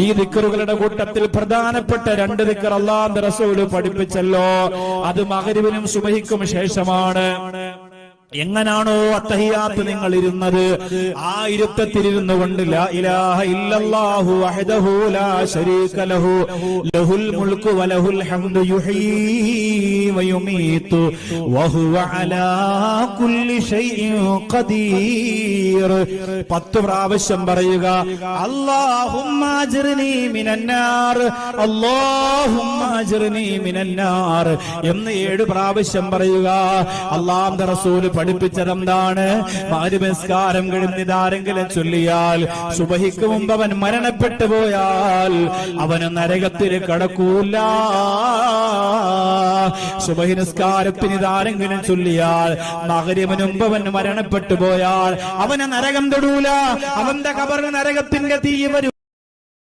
ഈ ദിക്റുകളുടെ കൂട്ടത്തിൽ പ്രധാനപ്പെട്ട 2 ദിക്ർ അല്ലാഹുവിന്റെ റസൂൽ പഠിപ്പിച്ചല്ലോ. അത് മഗ്രിബിനും സുബഹിക്കും ശേഷമാണ്. എങ്ങനാണോ അത്തഹിയാത്ത് നിങ്ങൾ ഇരുന്നത്, ആ ഇരുത്തത്തിലിരുന്നു കൊണ്ട് ലാ ഇലാഹ ഇല്ലല്ലാഹു വഹ്ദഹു ലാ ശരീക ലഹു ലഹുൽ മുൽക്കു വലഹുൽ ഹംദു യുഹ്യീ വയുമീതു വഹുവ അലാ കുല്ലി ഷൈഇൻ ഖദീർ 10 പ്രാവശ്യം പറയുക. അല്ലാഹുമ്മ അജ്ർനി മിനന്നാർ, അല്ലാഹുമ്മ അജ്ർനി മിനന്നാർ എന്ന് 7 പ്രാവശ്യം പറയുക. അല്ലാഹുവിന്റെ റസൂൽ പഠിപ്പിച്ചതെന്താണ്? മഗ്രിബ് നിസ്കാരം കഴിഞ്ഞിതാരെങ്കിലും ചൊല്ലിയാൽ സുബഹിക്ക് മുമ്പ് അവൻ മരണപ്പെട്ടു പോയാൽ അവന് നരകത്തിൽ കടക്കൂല. സുബഹി നിസ്കാരത്തിന് ഇതാരെങ്കിലും ചൊല്ലിയാൽ മഗ്രിബിന് മുമ്പ് അവൻ മരണപ്പെട്ടു പോയാൽ അവന് നരകം തൊടൂല. അവന്റെ ഖബറിൽ നരകത്തിന്റെ തീ വരും.